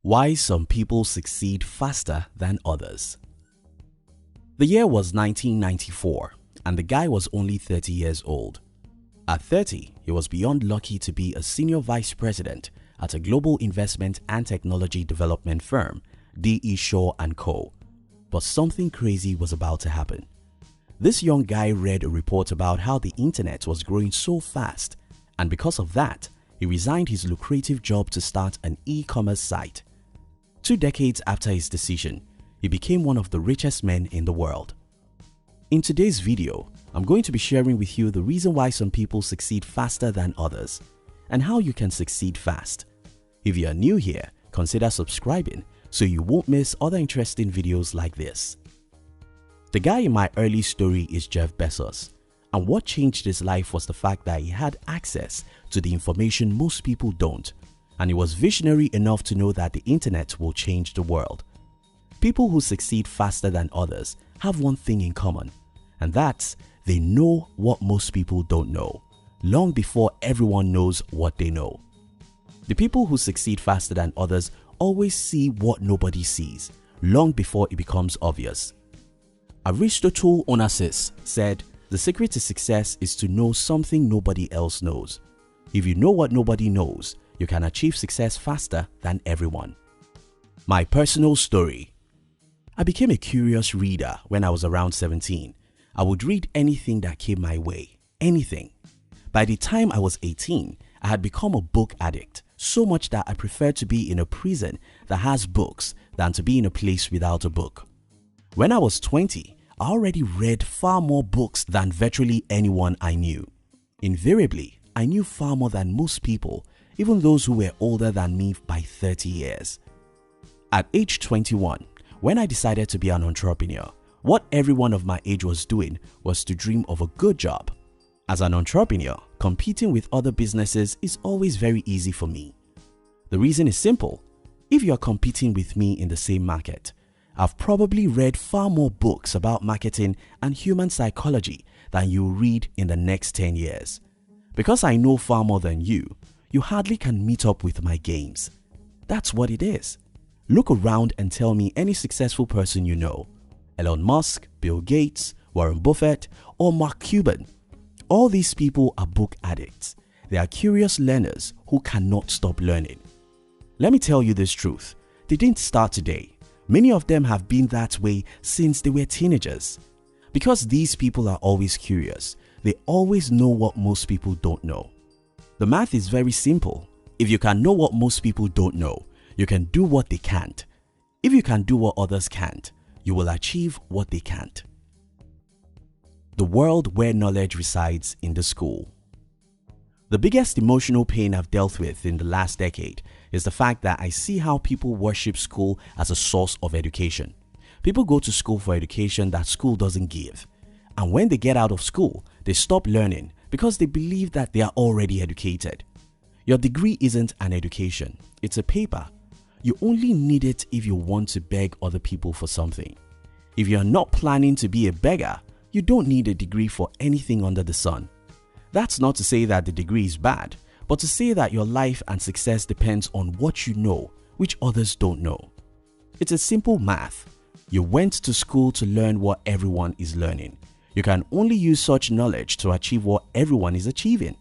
Why some people succeed faster than others. The year was 1994 and the guy was only 30 years old. At 30, he was beyond lucky to be a senior vice president at a global investment and technology development firm, D.E. Shaw & Co. But something crazy was about to happen. This young guy read a report about how the internet was growing so fast, and because of that, he resigned his lucrative job to start an e-commerce site. 2 decades after his decision, he became one of the richest men in the world. In today's video, I'm going to be sharing with you the reason why some people succeed faster than others and how you can succeed fast. If you are new here, consider subscribing so you won't miss other interesting videos like this. The guy in my early story is Jeff Bezos, and what changed his life was the fact that he had access to the information most people don't, and he was visionary enough to know that the internet will change the world. People who succeed faster than others have one thing in common, and that's they know what most people don't know, long before everyone knows what they know. The people who succeed faster than others always see what nobody sees, long before it becomes obvious. Aristotle Onassis said, "The secret to success is to know something nobody else knows. If you know what nobody knows, you can achieve success faster than everyone." My personal story. I became a curious reader when I was around 17. I would read anything that came my way, anything. By the time I was 18, I had become a book addict, so much that I preferred to be in a prison that has books than to be in a place without a book. When I was 20, I already read far more books than virtually anyone I knew. Invariably, I knew far more than most people, even those who were older than me by 30 years. At age 21, when I decided to be an entrepreneur, what everyone of my age was doing was to dream of a good job. As an entrepreneur, competing with other businesses is always very easy for me. The reason is simple. If you are competing with me in the same market, I've probably read far more books about marketing and human psychology than you'll read in the next 10 years. Because I know far more than you hardly can meet up with my games. That's what it is. Look around and tell me any successful person you know. Elon Musk, Bill Gates, Warren Buffett, or Mark Cuban. All these people are book addicts. They are curious learners who cannot stop learning. Let me tell you this truth. They didn't start today. Many of them have been that way since they were teenagers. Because these people are always curious, they always know what most people don't know. The math is very simple. If you can know what most people don't know, you can do what they can't. If you can do what others can't, you will achieve what they can't. The world where knowledge resides in the school. The biggest emotional pain I've dealt with in the last decade is the fact that I see how people worship school as a source of education. People go to school for education that school doesn't give. And when they get out of school, they stop learning because they believe that they are already educated. Your degree isn't an education, it's a paper. You only need it if you want to beg other people for something. If you are not planning to be a beggar, you don't need a degree for anything under the sun. That's not to say that the degree is bad, but to say that your life and success depends on what you know, which others don't know. It's a simple math. You went to school to learn what everyone is learning. You can only use such knowledge to achieve what everyone is achieving.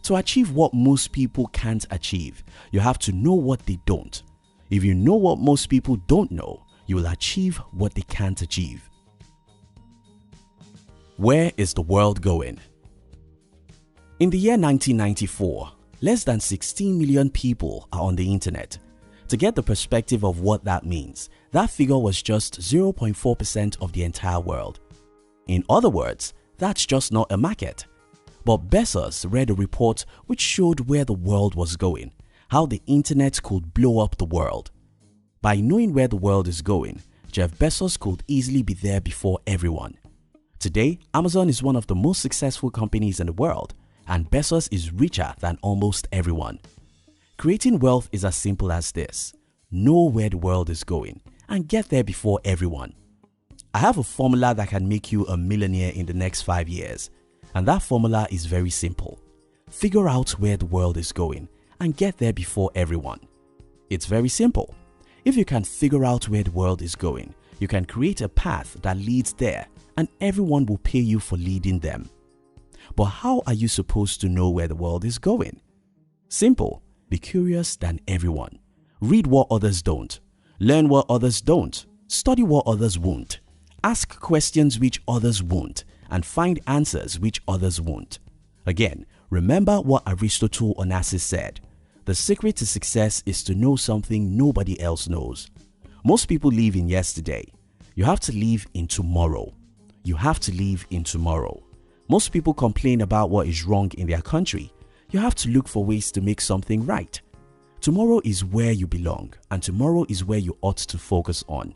To achieve what most people can't achieve, you have to know what they don't. If you know what most people don't know, you will achieve what they can't achieve. Where is the world going? In the year 1994, less than 16 million people are on the internet. To get the perspective of what that means, that figure was just 0.4% of the entire world. In other words, that's just not a market. But Bezos read a report which showed where the world was going, how the internet could blow up the world. By knowing where the world is going, Jeff Bezos could easily be there before everyone. Today, Amazon is one of the most successful companies in the world, and Bezos is richer than almost everyone. Creating wealth is as simple as this. Know where the world is going and get there before everyone. I have a formula that can make you a millionaire in the next 5 years, and that formula is very simple. Figure out where the world is going and get there before everyone. It's very simple. If you can figure out where the world is going, you can create a path that leads there, and everyone will pay you for leading them. But how are you supposed to know where the world is going? Simple. Be curious than everyone. Read what others don't. Learn what others don't. Study what others won't. Ask questions which others won't, and find answers which others won't. Again, remember what Aristotle Onassis said. The secret to success is to know something nobody else knows. Most people live in yesterday. You have to live in tomorrow. You have to live in tomorrow. Most people complain about what is wrong in their country. You have to look for ways to make something right. Tomorrow is where you belong, and tomorrow is where you ought to focus on.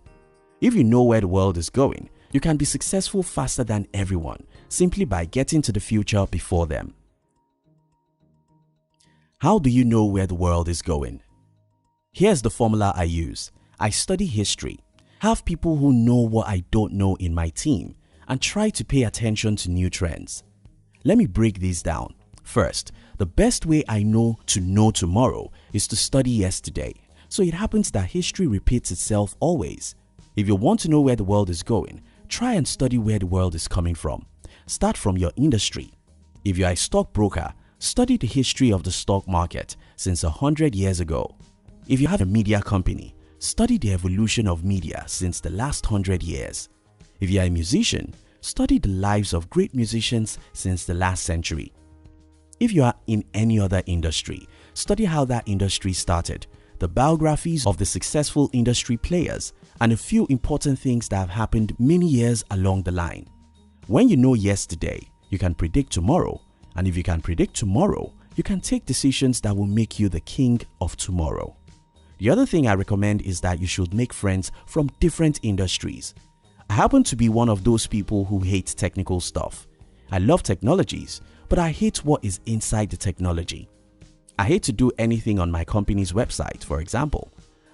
If you know where the world is going, you can be successful faster than everyone simply by getting to the future before them. How do you know where the world is going? Here's the formula I use. I study history, have people who know what I don't know in my team, and try to pay attention to new trends. Let me break these down. First, the best way I know tomorrow is to study yesterday. So it happens that history repeats itself always. If you want to know where the world is going, try and study where the world is coming from. Start from your industry. If you are a stockbroker, study the history of the stock market since 100 years ago. If you have a media company, study the evolution of media since the last 100 years. If you are a musician, study the lives of great musicians since the last century. If you are in any other industry, study how that industry started, the biographies of the successful industry players, and a few important things that have happened many years along the line. When you know yesterday, you can predict tomorrow, and if you can predict tomorrow, you can take decisions that will make you the king of tomorrow. The other thing I recommend is that you should make friends from different industries. I happen to be one of those people who hate technical stuff. I love technologies, but I hate what is inside the technology. I hate to do anything on my company's website, for example.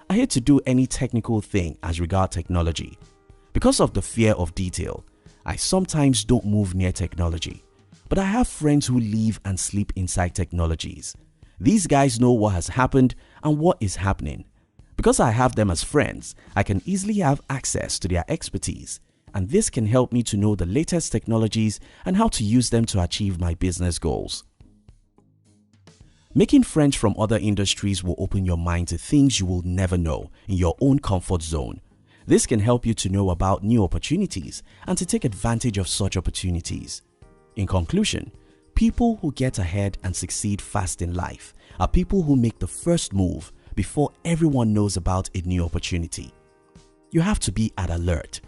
I hate to do any technical thing as regard technology. Because of the fear of detail, I sometimes don't move near technology. But I have friends who live and sleep inside technologies. These guys know what has happened and what is happening. Because I have them as friends, I can easily have access to their expertise, and this can help me to know the latest technologies and how to use them to achieve my business goals. Making friends from other industries will open your mind to things you will never know in your own comfort zone. This can help you to know about new opportunities and to take advantage of such opportunities. In conclusion, people who get ahead and succeed fast in life are people who make the first move before everyone knows about a new opportunity. You have to be at alert.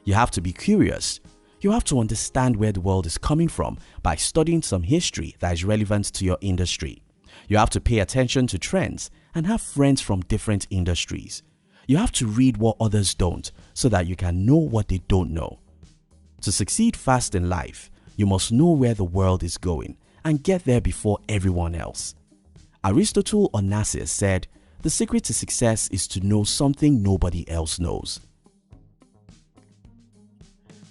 You have to be curious. You have to understand where the world is coming from by studying some history that is relevant to your industry. You have to pay attention to trends and have friends from different industries. You have to read what others don't so that you can know what they don't know. To succeed fast in life, you must know where the world is going and get there before everyone else. Aristotle Onassis said, "The secret to success is to know something nobody else knows."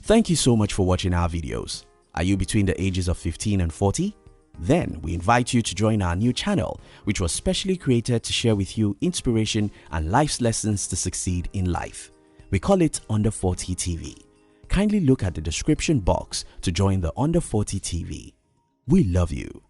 Thank you so much for watching our videos. Are you between the ages of 15 and 40? Then we invite you to join our new channel, which was specially created to share with you inspiration and life's lessons to succeed in life. We call it Under 40 TV. Kindly look at the description box to join the Under 40 TV. We love you.